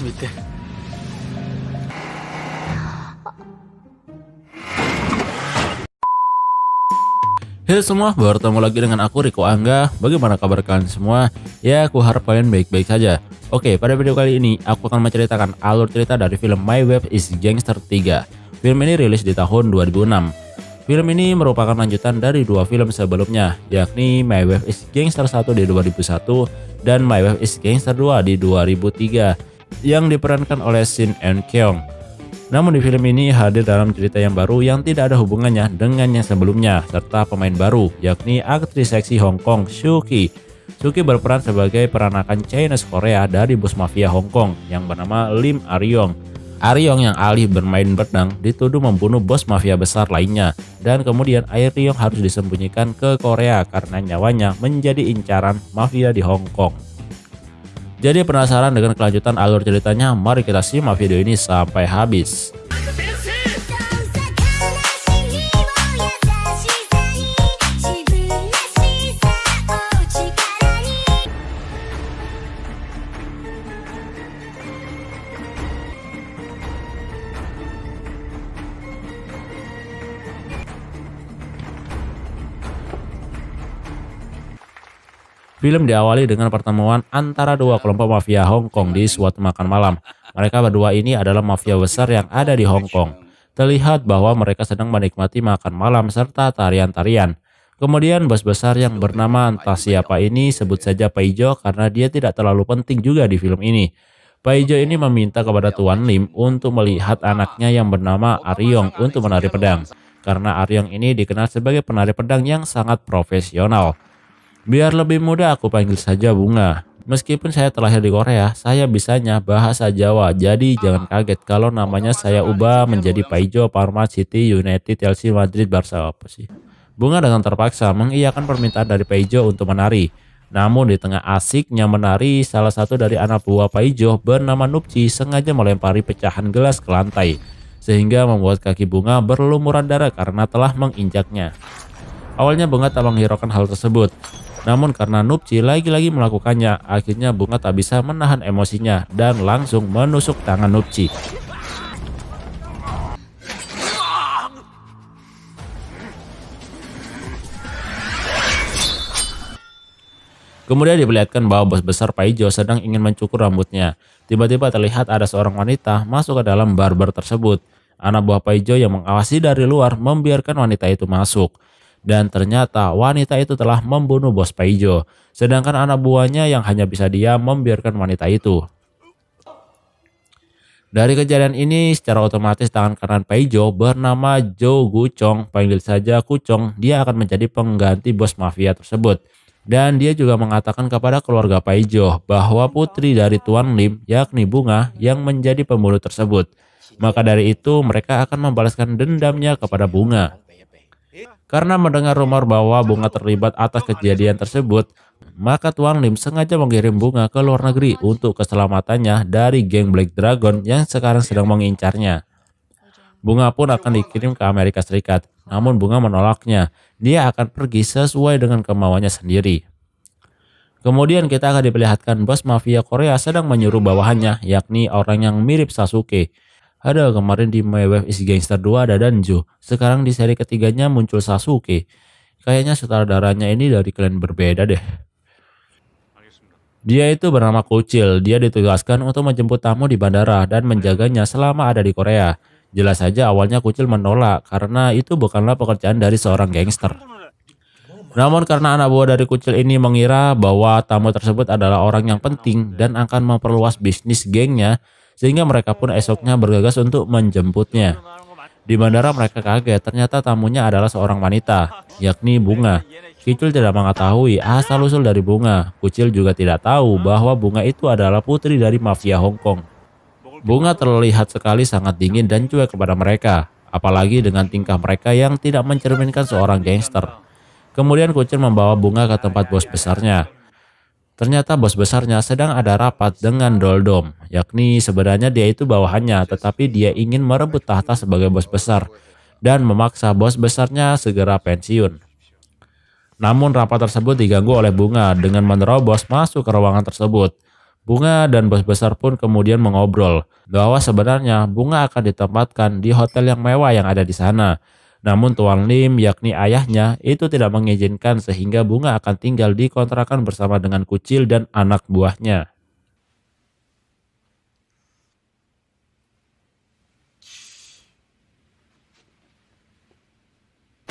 duitnya. Halo semua, bertemu lagi dengan aku Riko Angga. Bagaimana kabar kalian semua? Ya, aku harap kalian baik-baik saja. Oke, pada video kali ini aku akan menceritakan alur cerita dari film My Wife is Gangster 3. Film ini rilis di tahun 2006. Film ini merupakan lanjutan dari dua film sebelumnya, yakni My Wife is Gangster 1 di 2001 dan My Wife is Gangster 2 di 2003 yang diperankan oleh Shin Eun Keong. Namun di film ini hadir dalam cerita yang baru yang tidak ada hubungannya dengan yang sebelumnya, serta pemain baru yakni aktris seksi Hong Kong Shuki. Shuki berperan sebagai peranakan Chinese Korea dari bos mafia Hong Kong yang bernama Lim Aryong. Aryong yang alih bermain pedang dituduh membunuh bos mafia besar lainnya, dan kemudian Aryong harus disembunyikan ke Korea karena nyawanya menjadi incaran mafia di Hong Kong. Jadi penasaran dengan kelanjutan alur ceritanya? Mari kita simak video ini sampai habis. Film diawali dengan pertemuan antara dua kelompok mafia Hong Kong di suatu makan malam. Mereka berdua ini adalah mafia besar yang ada di Hong Kong. Terlihat bahwa mereka sedang menikmati makan malam serta tarian-tarian. Kemudian bos besar yang bernama entah siapa ini, sebut saja Paijo karena dia tidak terlalu penting juga di film ini. Paijo ini meminta kepada Tuan Lim untuk melihat anaknya yang bernama Aryong untuk menari pedang. Karena Aryong ini dikenal sebagai penari pedang yang sangat profesional. Biar lebih mudah aku panggil saja Bunga. Meskipun saya terlahir di Korea, saya bisanya bahasa Jawa. Jadi jangan kaget kalau namanya saya ubah menjadi Paijo Parma City United Chelsea Madrid Barca apa sih. Bunga dengan terpaksa mengiyakan permintaan dari Paijo untuk menari. Namun di tengah asiknya menari, salah satu dari anak buah Paijo bernama Nupci sengaja melempari pecahan gelas ke lantai, sehingga membuat kaki Bunga berlumuran darah karena telah menginjaknya. Awalnya Bunga tak menghiraukan hal tersebut. Namun karena Nupci lagi-lagi melakukannya, akhirnya Bunga tak bisa menahan emosinya dan langsung menusuk tangan Nupci. Kemudian diperlihatkan bahwa bos besar Paijo sedang ingin mencukur rambutnya. Tiba-tiba terlihat ada seorang wanita masuk ke dalam barber tersebut. Anak buah Paijo yang mengawasi dari luar membiarkan wanita itu masuk. Dan ternyata wanita itu telah membunuh bos Paijo. Sedangkan anak buahnya yang hanya bisa diam membiarkan wanita itu. Dari kejadian ini secara otomatis tangan kanan Paijo bernama Jo Guchong, panggil saja Kucong, dia akan menjadi pengganti bos mafia tersebut. Dan dia juga mengatakan kepada keluarga Paijo bahwa putri dari Tuan Lim yakni Bunga yang menjadi pembunuh tersebut. Maka dari itu mereka akan membalaskan dendamnya kepada Bunga. Karena mendengar rumor bahwa Bunga terlibat atas kejadian tersebut, maka Tuan Lim sengaja mengirim Bunga ke luar negeri untuk keselamatannya dari geng Black Dragon yang sekarang sedang mengincarnya. Bunga pun akan dikirim ke Amerika Serikat, namun Bunga menolaknya. Dia akan pergi sesuai dengan kemauannya sendiri. Kemudian kita akan diperlihatkan bos mafia Korea sedang menyuruh bawahannya, yakni orang yang mirip Sasuke. Ada kemarin di My Wife is Gangster 2 ada Danjo. Sekarang di seri ketiganya muncul Sasuke. Kayaknya sutradaranya ini dari klan berbeda deh. Dia itu bernama Kucil. Dia ditugaskan untuk menjemput tamu di bandara dan menjaganya selama ada di Korea. Jelas saja awalnya Kucil menolak karena itu bukanlah pekerjaan dari seorang gangster. Namun karena anak buah dari Kucil ini mengira bahwa tamu tersebut adalah orang yang penting dan akan memperluas bisnis gengnya, sehingga mereka pun esoknya bergegas untuk menjemputnya. Di bandara mereka kaget, ternyata tamunya adalah seorang wanita, yakni Bunga. Kucil tidak mengetahui asal-usul dari Bunga. Kucil juga tidak tahu bahwa Bunga itu adalah putri dari mafia Hong Kong. Bunga terlihat sekali sangat dingin dan cuek kepada mereka, apalagi dengan tingkah mereka yang tidak mencerminkan seorang gangster. Kemudian Kucil membawa Bunga ke tempat bos besarnya. Ternyata bos besarnya sedang ada rapat dengan Doldom, yakni sebenarnya dia itu bawahannya, tetapi dia ingin merebut tahta sebagai bos besar dan memaksa bos besarnya segera pensiun. Namun rapat tersebut diganggu oleh Bunga dengan menerobos masuk ke ruangan tersebut. Bunga dan bos besar pun kemudian mengobrol bahwa sebenarnya Bunga akan ditempatkan di hotel yang mewah yang ada di sana. Namun Tuan Lim, yakni ayahnya, itu tidak mengizinkan sehingga Bunga akan tinggal di kontrakan bersama dengan Kucil dan anak buahnya.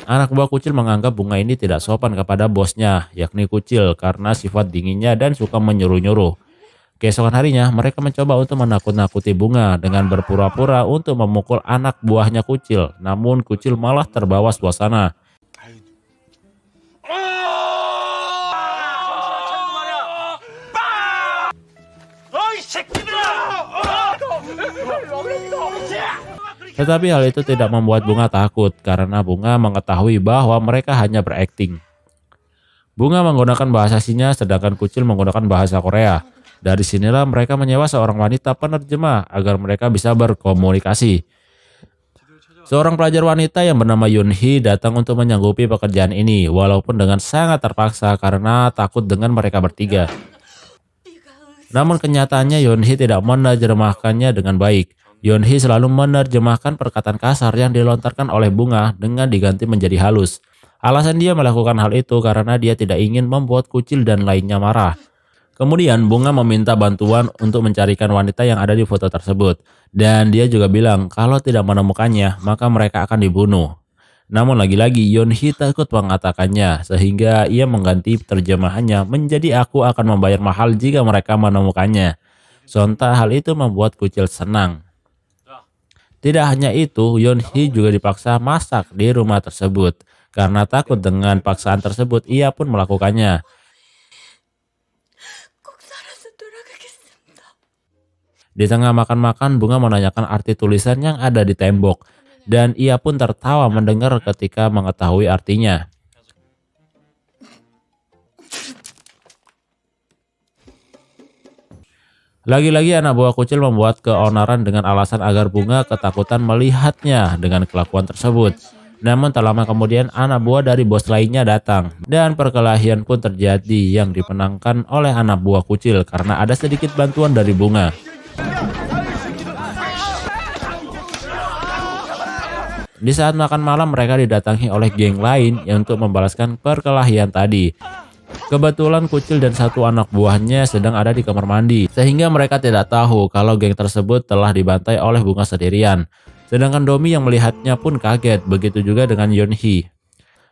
Anak buah Kucil menganggap Bunga ini tidak sopan kepada bosnya, yakni Kucil, karena sifat dinginnya dan suka menyuruh-nyuruh. Keesokan harinya, mereka mencoba untuk menakut-nakuti Bunga dengan berpura-pura untuk memukul anak buahnya Kucil. Namun Kucil malah terbawa suasana. Tetapi hal itu tidak membuat Bunga takut karena Bunga mengetahui bahwa mereka hanya berakting. Bunga menggunakan bahasa Cina sedangkan Kucil menggunakan bahasa Korea. Dari sinilah mereka menyewa seorang wanita penerjemah agar mereka bisa berkomunikasi. Seorang pelajar wanita yang bernama Yun Hee datang untuk menyanggupi pekerjaan ini, walaupun dengan sangat terpaksa karena takut dengan mereka bertiga. Namun kenyataannya Yun Hee tidak menerjemahkannya dengan baik. Yun Hee selalu menerjemahkan perkataan kasar yang dilontarkan oleh Bunga dengan diganti menjadi halus. Alasan dia melakukan hal itu karena dia tidak ingin membuat Kucil dan lainnya marah. Kemudian Bunga meminta bantuan untuk mencarikan wanita yang ada di foto tersebut. Dan dia juga bilang kalau tidak menemukannya maka mereka akan dibunuh. Namun lagi-lagi Yun Hee takut mengatakannya sehingga ia mengganti terjemahannya menjadi aku akan membayar mahal jika mereka menemukannya. Sontak hal itu membuat Kucil senang. Tidak hanya itu, Yun Hee juga dipaksa masak di rumah tersebut. Karena takut dengan paksaan tersebut, ia pun melakukannya. Di tengah makan-makan, Bunga menanyakan arti tulisan yang ada di tembok. Dan ia pun tertawa mendengar ketika mengetahui artinya. Lagi-lagi anak buah Kucil membuat keonaran dengan alasan agar Bunga ketakutan melihatnya dengan kelakuan tersebut. Namun tak lama kemudian anak buah dari bos lainnya datang. Dan perkelahian pun terjadi yang dimenangkan oleh anak buah Kucil karena ada sedikit bantuan dari Bunga. Di saat makan malam mereka didatangi oleh geng lain yang untuk membalaskan perkelahian tadi. Kebetulan Kucil dan satu anak buahnya sedang ada di kamar mandi, sehingga mereka tidak tahu kalau geng tersebut telah dibantai oleh Bunga sendirian. Sedangkan Domi yang melihatnya pun kaget, begitu juga dengan Yun Hee.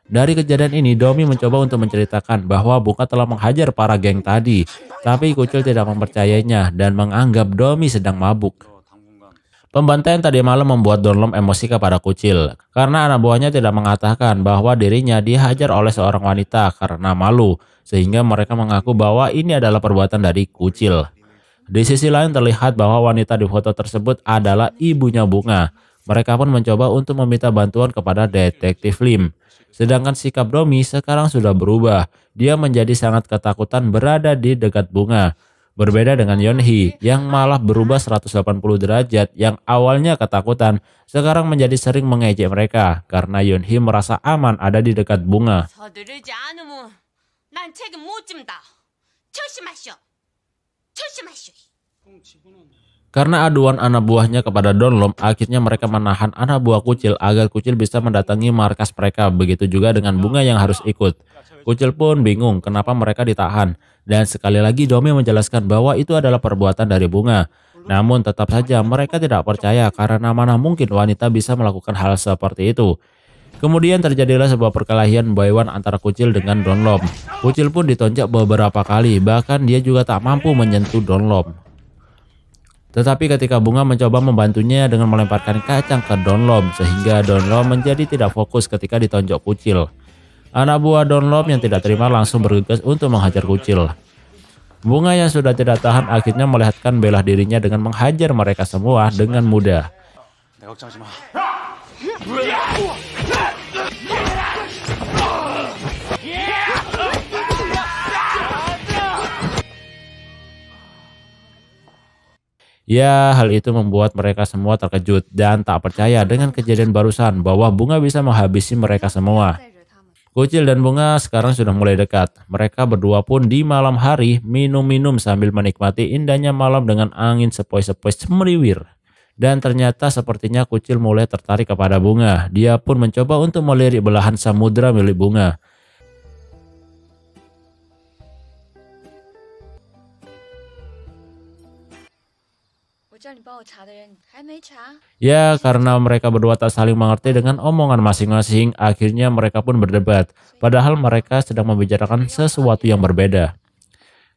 Dari kejadian ini, Domi mencoba untuk menceritakan bahwa Bunga telah menghajar para geng tadi, tapi Kucil tidak mempercayainya dan menganggap Domi sedang mabuk. Pembantaian tadi malam membuat Donlom emosi kepada Kucil, karena anak buahnya tidak mengatakan bahwa dirinya dihajar oleh seorang wanita karena malu, sehingga mereka mengaku bahwa ini adalah perbuatan dari Kucil. Di sisi lain terlihat bahwa wanita di foto tersebut adalah ibunya Bunga. Mereka pun mencoba untuk meminta bantuan kepada detektif Lim. Sedangkan sikap Domi sekarang sudah berubah, dia menjadi sangat ketakutan berada di dekat Bunga. Berbeda dengan Yun Hee yang malah berubah 180 derajat yang awalnya ketakutan sekarang menjadi sering mengejek mereka karena Yun Hee merasa aman ada di dekat Bunga. Karena aduan anak buahnya kepada Donlom, akhirnya mereka menahan anak buah Kucil agar Kucil bisa mendatangi markas mereka. Begitu juga dengan Bunga yang harus ikut. Kucil pun bingung kenapa mereka ditahan. Dan sekali lagi Domi menjelaskan bahwa itu adalah perbuatan dari Bunga. Namun tetap saja mereka tidak percaya karena mana mungkin wanita bisa melakukan hal seperti itu. Kemudian terjadilah sebuah perkelahian baiwan antara Kucil dengan Donlom. Kucil pun ditonjok beberapa kali, bahkan dia juga tak mampu menyentuh Donlom. Tetapi ketika Bunga mencoba membantunya dengan melemparkan kacang ke Donlom, sehingga Donlom menjadi tidak fokus ketika ditonjok Kucil. Anak buah Donlom yang tidak terima langsung bergegas untuk menghajar Kucil. Bunga yang sudah tidak tahan akhirnya melihatkan bela dirinya dengan menghajar mereka semua dengan mudah. Ya, hal itu membuat mereka semua terkejut dan tak percaya dengan kejadian barusan bahwa Bunga bisa menghabisi mereka semua. Kucil dan Bunga sekarang sudah mulai dekat. Mereka berdua pun di malam hari minum-minum sambil menikmati indahnya malam dengan angin sepoi-sepoi semeriwir. Dan ternyata sepertinya Kucil mulai tertarik kepada Bunga. Dia pun mencoba untuk melirik belahan samudera milik Bunga. Ya, karena mereka berdua tak saling mengerti dengan omongan masing-masing, akhirnya mereka pun berdebat. Padahal mereka sedang membicarakan sesuatu yang berbeda.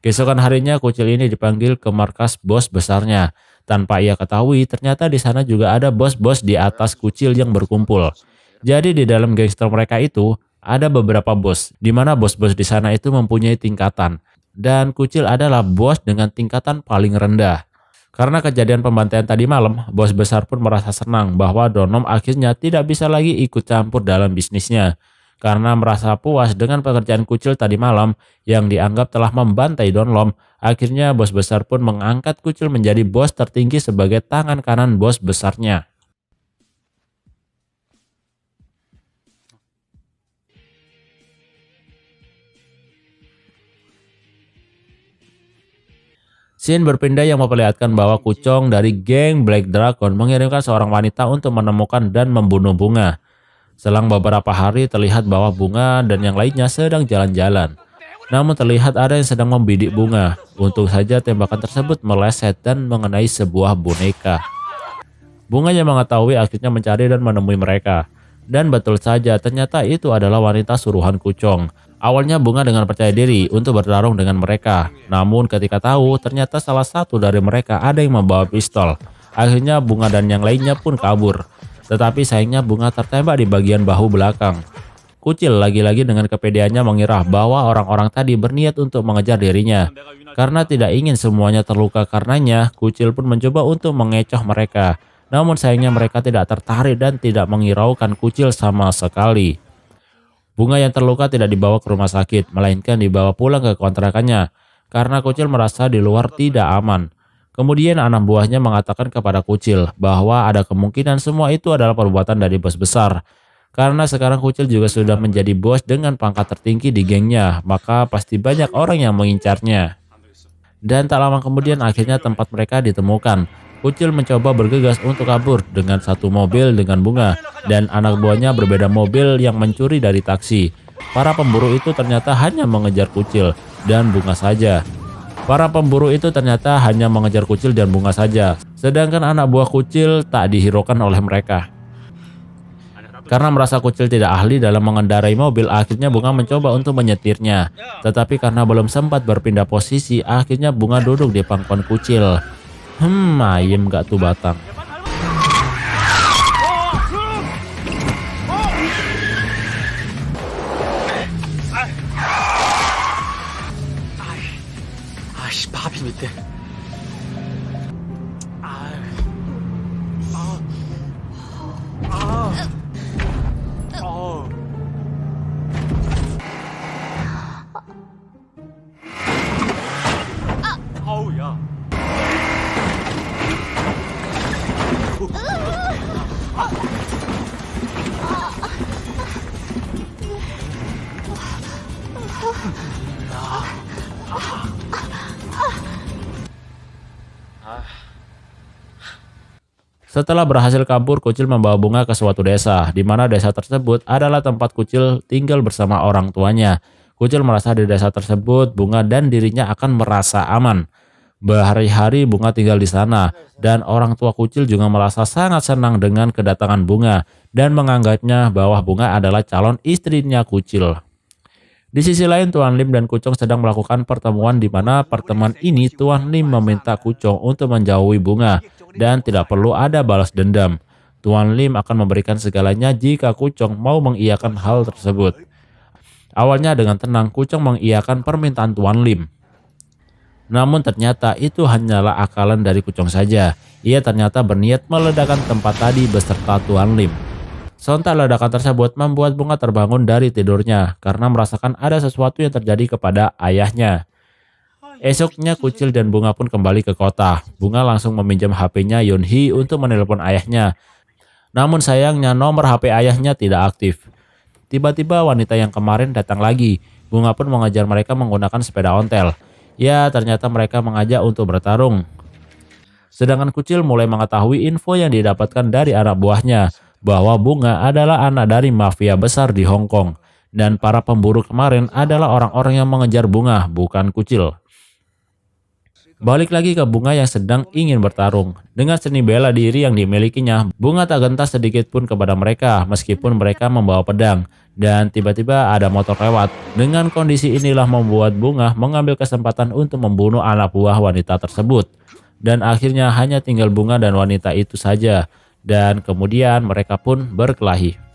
Keesokan harinya Kucil ini dipanggil ke markas bos besarnya. Tanpa ia ketahui, ternyata di sana juga ada bos-bos di atas Kucil yang berkumpul. Jadi di dalam gangster mereka itu ada beberapa bos, di mana bos-bos di sana itu mempunyai tingkatan. Dan Kucil adalah bos dengan tingkatan paling rendah. Karena kejadian pembantaian tadi malam, bos besar pun merasa senang bahwa Donom akhirnya tidak bisa lagi ikut campur dalam bisnisnya. Karena merasa puas dengan pekerjaan Kucil tadi malam yang dianggap telah membantai Donlom, akhirnya bos besar pun mengangkat Kucil menjadi bos tertinggi sebagai tangan kanan bos besarnya. Scene berpindah yang memperlihatkan bahwa Kucong dari geng Black Dragon mengirimkan seorang wanita untuk menemukan dan membunuh Bunga. Selang beberapa hari terlihat bahwa Bunga dan yang lainnya sedang jalan-jalan. Namun terlihat ada yang sedang membidik Bunga. Untung saja tembakan tersebut meleset dan mengenai sebuah boneka. Bunga yang mengetahui akhirnya mencari dan menemui mereka. Dan betul saja ternyata itu adalah wanita suruhan Kucong. Awalnya Bunga dengan percaya diri untuk bertarung dengan mereka. Namun ketika tahu ternyata salah satu dari mereka ada yang membawa pistol. Akhirnya Bunga dan yang lainnya pun kabur. Tetapi sayangnya Bunga tertembak di bagian bahu belakang. Kucil lagi-lagi dengan kepedeannya mengira bahwa orang-orang tadi berniat untuk mengejar dirinya. Karena tidak ingin semuanya terluka karenanya, Kucil pun mencoba untuk mengecoh mereka. Namun sayangnya mereka tidak tertarik dan tidak menghiraukan Kucil sama sekali. Bunga yang terluka tidak dibawa ke rumah sakit, melainkan dibawa pulang ke kontrakannya. Karena Kucil merasa di luar tidak aman. Kemudian anak buahnya mengatakan kepada Kucil bahwa ada kemungkinan semua itu adalah perbuatan dari bos besar. Karena sekarang Kucil juga sudah menjadi bos dengan pangkat tertinggi di gengnya, maka pasti banyak orang yang mengincarnya. Dan tak lama kemudian akhirnya tempat mereka ditemukan. Kucil mencoba bergegas untuk kabur dengan satu mobil dengan Bunga, dan anak buahnya berbeda mobil yang mencuri dari taksi. Para pemburu itu ternyata hanya mengejar Kucil dan Bunga saja. Para pemburu itu ternyata hanya mengejar Kucil dan Bunga saja, sedangkan anak buah Kucil tak dihiraukan oleh mereka. Karena merasa Kucil tidak ahli dalam mengendarai mobil, akhirnya Bunga mencoba untuk menyetirnya. Tetapi karena belum sempat berpindah posisi, akhirnya Bunga duduk di pangkuan Kucil. Ayem gak tuh batang. Setelah berhasil kabur, Kucil membawa Bunga ke suatu desa, di mana desa tersebut adalah tempat Kucil tinggal bersama orang tuanya. Kucil merasa di desa tersebut, Bunga dan dirinya akan merasa aman. Berhari-hari Bunga tinggal di sana, dan orang tua Kucil juga merasa sangat senang dengan kedatangan Bunga, dan menganggapnya bahwa Bunga adalah calon istrinya Kucil. Di sisi lain, Tuan Lim dan Kucong sedang melakukan pertemuan di mana pertemuan ini Tuan Lim meminta Kucong untuk menjauhi Bunga dan tidak perlu ada balas dendam. Tuan Lim akan memberikan segalanya jika Kucong mau mengiyakan hal tersebut. Awalnya dengan tenang Kucong mengiyakan permintaan Tuan Lim. Namun ternyata itu hanyalah akalan dari Kucong saja. Ia ternyata berniat meledakkan tempat tadi beserta Tuan Lim. Sontak ledakan tersebut membuat Bunga terbangun dari tidurnya karena merasakan ada sesuatu yang terjadi kepada ayahnya. Esoknya Kucil dan Bunga pun kembali ke kota. Bunga langsung meminjam HP-nya Yunhee untuk menelpon ayahnya. Namun sayangnya nomor HP ayahnya tidak aktif. tiba-tiba wanita yang kemarin datang lagi. Bunga pun mengejar mereka menggunakan sepeda ontel. Ya, ternyata mereka mengajak untuk bertarung. Sedangkan Kucil mulai mengetahui info yang didapatkan dari anak buahnya, bahwa Bunga adalah anak dari mafia besar di Hong Kong. Dan para pemburu kemarin adalah orang-orang yang mengejar Bunga, bukan Kucil. Balik lagi ke Bunga yang sedang ingin bertarung. Dengan seni bela diri yang dimilikinya, Bunga tak gentar sedikit pun kepada mereka meskipun mereka membawa pedang. Dan tiba-tiba ada motor lewat. Dengan kondisi inilah membuat Bunga mengambil kesempatan untuk membunuh anak buah wanita tersebut. Dan akhirnya hanya tinggal Bunga dan wanita itu saja. Dan kemudian mereka pun berkelahi.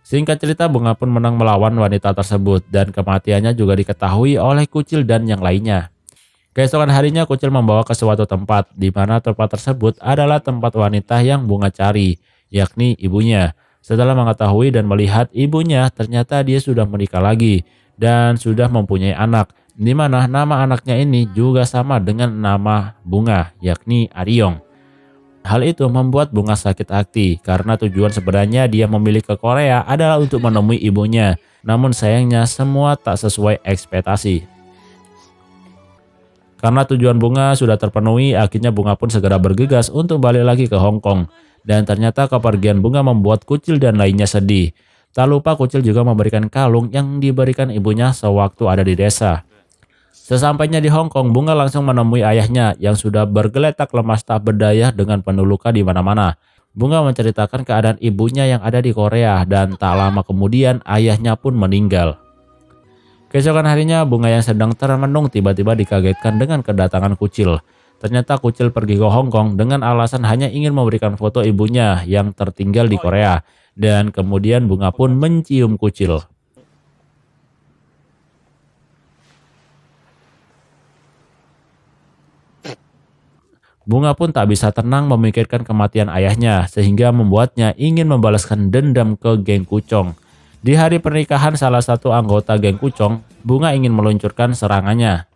Singkat cerita, Bunga pun menang melawan wanita tersebut dan kematiannya juga diketahui oleh Kucil dan yang lainnya. Keesokan harinya Kucil membawa ke suatu tempat, di mana tempat tersebut adalah tempat wanita yang Bunga cari, yakni ibunya. Setelah mengetahui dan melihat ibunya, ternyata dia sudah menikah lagi dan sudah mempunyai anak, di mana nama anaknya ini juga sama dengan nama Bunga, yakni Aryong. Hal itu membuat Bunga sakit hati karena tujuan sebenarnya dia memilih ke Korea adalah untuk menemui ibunya. Namun sayangnya semua tak sesuai ekspektasi. Karena tujuan Bunga sudah terpenuhi, akhirnya Bunga pun segera bergegas untuk balik lagi ke Hong Kong. Dan ternyata kepergian Bunga membuat Kucil dan lainnya sedih. Tak lupa Kucil juga memberikan kalung yang diberikan ibunya sewaktu ada di desa. Sesampainya di Hong Kong, Bunga langsung menemui ayahnya yang sudah bergeletak lemas tak berdaya dengan penuh luka di mana-mana. Bunga menceritakan keadaan ibunya yang ada di Korea dan tak lama kemudian ayahnya pun meninggal. Keesokan harinya, Bunga yang sedang termenung tiba-tiba dikagetkan dengan kedatangan Kucil. Ternyata Kucil pergi ke Hong Kong dengan alasan hanya ingin memberikan foto ibunya yang tertinggal di Korea. Dan kemudian Bunga pun mencium Kucil. Bunga pun tak bisa tenang memikirkan kematian ayahnya, sehingga membuatnya ingin membalaskan dendam ke geng Kucong. Di hari pernikahan salah satu anggota geng Kucong, Bunga ingin meluncurkan serangannya.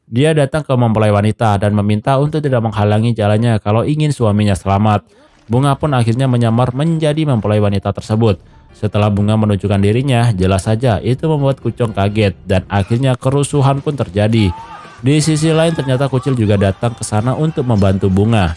Dia datang ke mempelai wanita dan meminta untuk tidak menghalangi jalannya kalau ingin suaminya selamat. Bunga pun akhirnya menyamar menjadi mempelai wanita tersebut. Setelah Bunga menunjukkan dirinya, jelas saja itu membuat Kucong kaget dan akhirnya kerusuhan pun terjadi. Di sisi lain ternyata Kucil juga datang ke sana untuk membantu Bunga.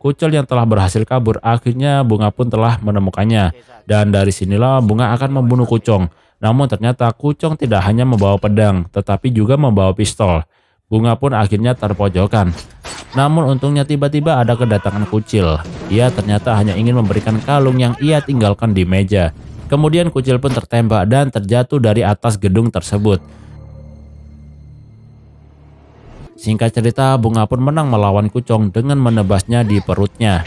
Kucil yang telah berhasil kabur, akhirnya Bunga pun telah menemukannya. Dan dari sinilah Bunga akan membunuh Kucong. Namun ternyata Kucong tidak hanya membawa pedang, tetapi juga membawa pistol. Bunga pun akhirnya terpojokan. Namun untungnya tiba-tiba ada kedatangan Kucil. Ia ternyata hanya ingin memberikan kalung yang ia tinggalkan di meja. Kemudian Kucil pun tertembak dan terjatuh dari atas gedung tersebut. Singkat cerita, Bunga pun menang melawan Kucong dengan menebasnya di perutnya.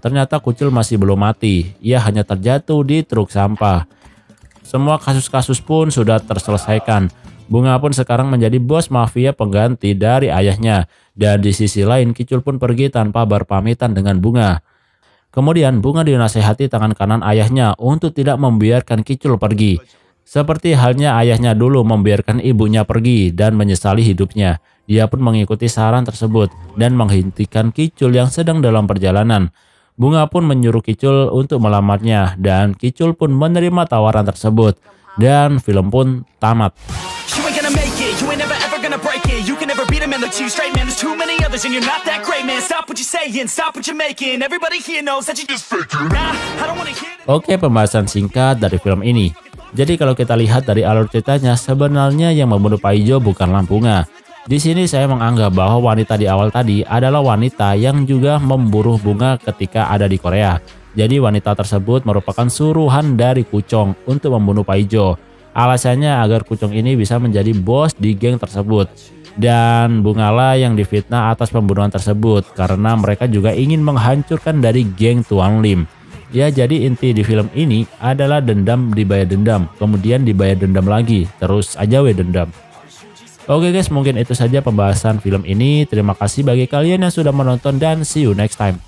Ternyata Kucil masih belum mati, ia hanya terjatuh di truk sampah. Semua kasus-kasus pun sudah terselesaikan. Bunga pun sekarang menjadi bos mafia pengganti dari ayahnya. Dan di sisi lain Kicul pun pergi tanpa berpamitan dengan Bunga. Kemudian Bunga dinasehati tangan kanan ayahnya untuk tidak membiarkan Kicul pergi. Seperti halnya ayahnya dulu membiarkan ibunya pergi dan menyesali hidupnya. Dia pun mengikuti saran tersebut dan menghentikan Kicul yang sedang dalam perjalanan. Bunga pun menyuruh Kicul untuk melamarnya dan Kicul pun menerima tawaran tersebut dan film pun tamat. Oke, pembahasan singkat dari film ini. Jadi kalau kita lihat dari alur ceritanya, sebenarnya yang membunuh Paijo bukanlah Bunga. Di sini saya menganggap bahwa wanita di awal tadi adalah wanita yang juga memburu Bunga ketika ada di Korea. Jadi wanita tersebut merupakan suruhan dari Kuchong untuk membunuh Paijo. Alasannya agar Kuchong ini bisa menjadi bos di geng tersebut. Dan Bungalah yang difitnah atas pembunuhan tersebut karena mereka juga ingin menghancurkan dari geng Tuan Lim. Ya, jadi inti di film ini adalah dendam dibayar dendam, kemudian dibayar dendam lagi, terus aja we dendam. Oke guys, mungkin itu saja pembahasan film ini. Terima kasih bagi kalian yang sudah menonton dan see you next time.